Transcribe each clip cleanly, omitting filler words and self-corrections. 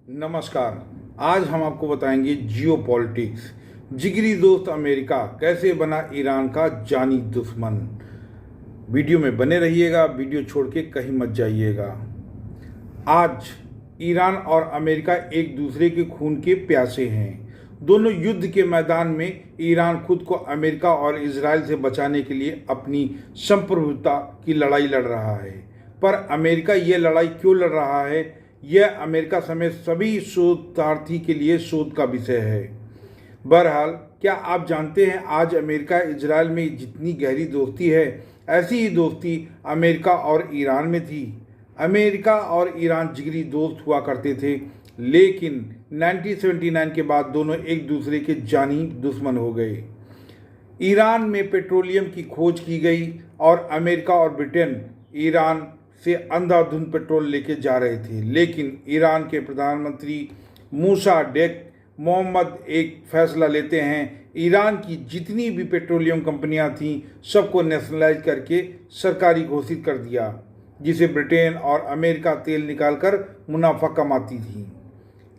नमस्कार। आज हम आपको बताएंगे जियो पॉलिटिक्स। जिगरी दोस्त अमेरिका कैसे बना ईरान का जानी दुश्मन। वीडियो में बने रहिएगा, वीडियो छोड़ के कहीं मत जाइएगा। आज ईरान और अमेरिका एक दूसरे के खून के प्यासे हैं। दोनों युद्ध के मैदान में ईरान खुद को अमेरिका और इजराइल से बचाने के लिए अपनी संप्रभुता की लड़ाई लड़ रहा है। पर अमेरिका ये लड़ाई क्यों लड़ रहा है, यह अमेरिका समेत सभी शोधार्थी के लिए शोध का विषय है। बहरहाल, क्या आप जानते हैं आज अमेरिका इजराइल में जितनी गहरी दोस्ती है, ऐसी ही दोस्ती अमेरिका और ईरान में थी। अमेरिका और ईरान जिगरी दोस्त हुआ करते थे, लेकिन 1979 के बाद दोनों एक दूसरे के जानी दुश्मन हो गए। ईरान में पेट्रोलियम की खोज की गई और अमेरिका और ब्रिटेन ईरान से अंधाधुंध पेट्रोल लेके जा रहे थे, लेकिन ईरान के प्रधानमंत्री मोसाडेक मोहम्मद एक फैसला लेते हैं। ईरान की जितनी भी पेट्रोलियम कंपनियां थीं, सबको नेशनलाइज करके सरकारी घोषित कर दिया, जिसे ब्रिटेन और अमेरिका तेल निकालकर मुनाफा कमाती थी।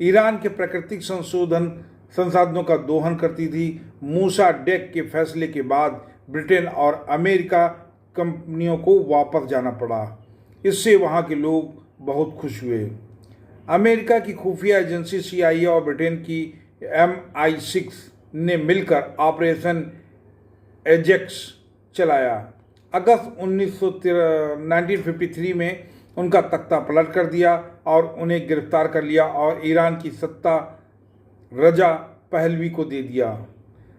ईरान के प्राकृतिक संसाधनों का दोहन करती थी। मोसाडेक के फैसले के बाद ब्रिटेन और अमेरिका कंपनियों को वापस जाना पड़ा। इससे वहाँ के लोग बहुत खुश हुए। अमेरिका की खुफिया एजेंसी CIA और ब्रिटेन की MI6 ने मिलकर ऑपरेशन एजेक्स चलाया। अगस्त 1953 में उनका तख्ता पलट कर दिया और उन्हें गिरफ्तार कर लिया और ईरान की सत्ता रजा पहलवी को दे दिया।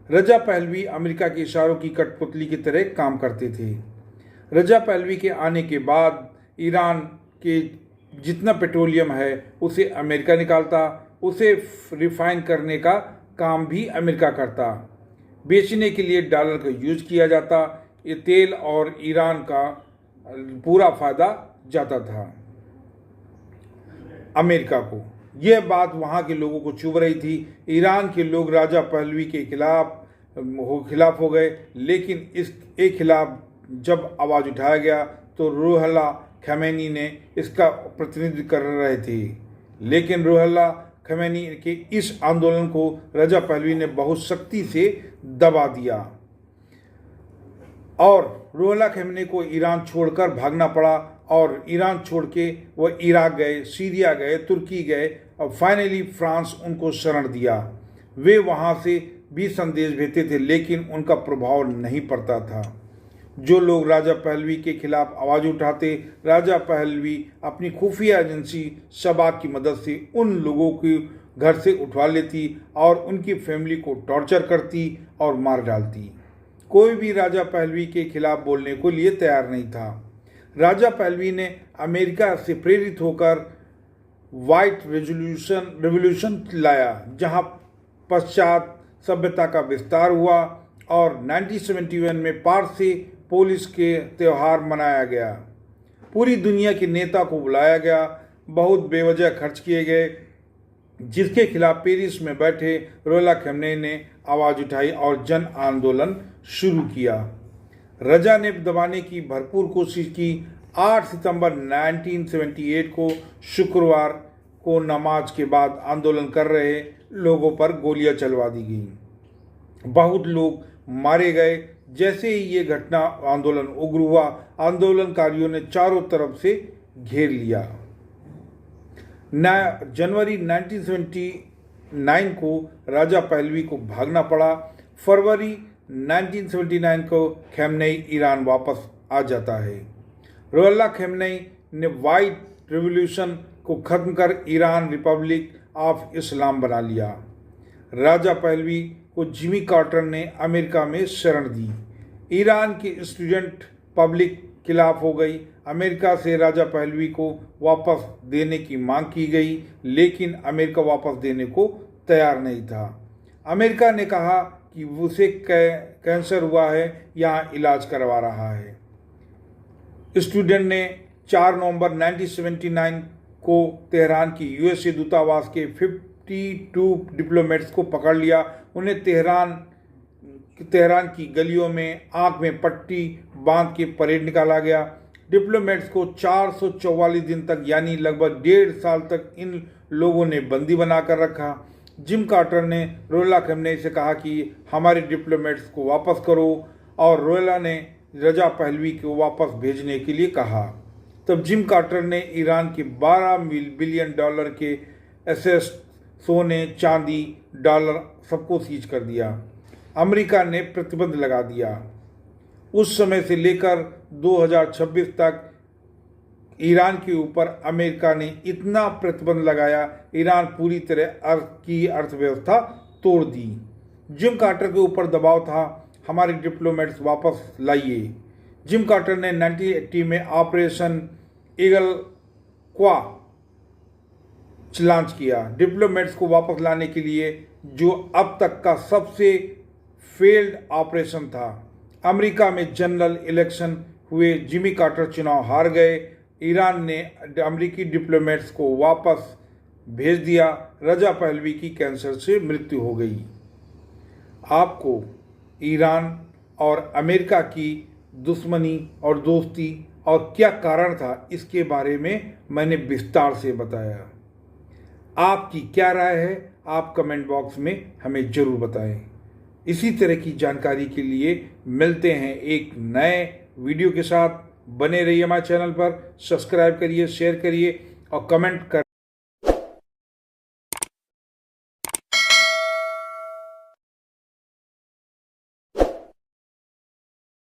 रजा पहलवी अमेरिका के इशारों की कठपुतली की तरह काम करते थे। रजा पहलवी के आने के बाद ईरान के जितना पेट्रोलियम है उसे अमेरिका निकालता, उसे रिफाइन करने का काम भी अमेरिका करता। बेचने के लिए डॉलर का यूज किया जाता। ये तेल और ईरान का पूरा फायदा जाता था अमेरिका को। यह बात वहाँ के लोगों को चुभ रही थी। ईरान के लोग राजा पहलवी के खिलाफ हो गए, लेकिन इसके खिलाफ जब आवाज़ उठाया गया तो रूहुल्लाह खमैनी ने इसका प्रतिनिधित्व कर रहे थे, लेकिन रूहुल्लाह खमैनी के इस आंदोलन को रजा पहलवी ने बहुत सख्ती से दबा दिया और रूहुल्लाह खमैनी को ईरान छोड़कर भागना पड़ा। और ईरान छोड़ के वह इराक गए, सीरिया गए, तुर्की गए और फाइनली फ्रांस उनको शरण दिया। वे वहाँ से भी संदेश भेजते थे, लेकिन उनका प्रभाव नहीं पड़ता था। जो लोग राजा पहलवी के खिलाफ आवाज़ उठाते, राजा पहलवी अपनी खुफिया एजेंसी शबाक की मदद से उन लोगों के घर से उठवा लेती और उनकी फैमिली को टॉर्चर करती और मार डालती। कोई भी राजा पहलवी के खिलाफ बोलने को लिए तैयार नहीं था। राजा पहलवी ने अमेरिका से प्रेरित होकर व्हाइट रेवोल्यूशन लाया, जहां पश्चात सभ्यता का विस्तार हुआ और 1971 में पारसी पोलिस के त्यौहार मनाया गया। पूरी दुनिया के नेता को बुलाया गया, बहुत बेवजह खर्च किए गए, जिसके खिलाफ पेरिस में बैठे रूहुल्लाह खमैनी ने आवाज़ उठाई और जन आंदोलन शुरू किया। रजा ने दबाने की भरपूर कोशिश की। 8 सितंबर 1978 को शुक्रवार को नमाज के बाद आंदोलन कर रहे लोगों पर गोलियां चलवा दी गईं। बहुत लोग मारे गए। जैसे ही ये घटना आंदोलन उग्र हुआ, आंदोलनकारियों ने चारों तरफ से घेर लिया। जनवरी 1979 को राजा पहलवी को भागना पड़ा। फरवरी 1979 को खमैनी ईरान वापस आ जाता है। रूहुल्लाह खमैनी ने व्हाइट रिवॉल्यूशन को खत्म कर ईरान रिपब्लिक ऑफ इस्लाम बना लिया। राजा पहलवी को जिमी कार्टर ने अमेरिका में शरण दी। ईरान की स्टूडेंट पब्लिक खिलाफ हो गई। अमेरिका से राजा पहलवी को वापस देने की मांग की गई, लेकिन अमेरिका वापस देने को तैयार नहीं था। अमेरिका ने कहा कि उसे कैंसर हुआ है, यहाँ इलाज करवा रहा है। स्टूडेंट ने 4 नवंबर 1979 को तेहरान की USA दूतावास के 52 डिप्लोमेट्स को पकड़ लिया। उन्हें तेहरान की गलियों में आंख में पट्टी बांध के परेड निकाला गया। डिप्लोमेट्स को 444 दिन तक यानी लगभग 1.5 साल तक इन लोगों ने बंदी बनाकर रखा। जिम कार्टर ने रोयला खमेनी से कहा कि हमारे डिप्लोमेट्स को वापस करो और रोयला ने रजा पहलवी को वापस भेजने के लिए कहा। तब जिम कार्टर ने ईरान के 12 बिलियन डॉलर के एसेट्स, सोने, चांदी, डॉलर सबको सीज कर दिया। अमेरिका ने प्रतिबंध लगा दिया। उस समय से लेकर 2026 तक ईरान के ऊपर अमेरिका ने इतना प्रतिबंध लगाया, ईरान पूरी तरह की अर्थव्यवस्था तोड़ दी। जिम कार्टर के ऊपर दबाव था, हमारे डिप्लोमेट्स वापस लाइए। जिम कार्टर ने 1980 में ऑपरेशन ईगल क्वा लॉन्च किया, डिप्लोमेट्स को वापस लाने के लिए, जो अब तक का सबसे फेल्ड ऑपरेशन था। अमेरिका में जनरल इलेक्शन हुए, जिमी कार्टर चुनाव हार गए, ईरान ने अमेरिकी डिप्लोमेट्स को वापस भेज दिया। रजा पहलवी की कैंसर से मृत्यु हो गई। आपको ईरान और अमेरिका की दुश्मनी और दोस्ती और क्या कारण था, इसके बारे में मैंने विस्तार से बताया। आपकी क्या राय है, आप कमेंट बॉक्स में हमें जरूर बताएं। इसी तरह की जानकारी के लिए मिलते हैं एक नए वीडियो के साथ। बने रहिए हमारे चैनल पर, सब्सक्राइब करिए, शेयर करिए और कमेंट कर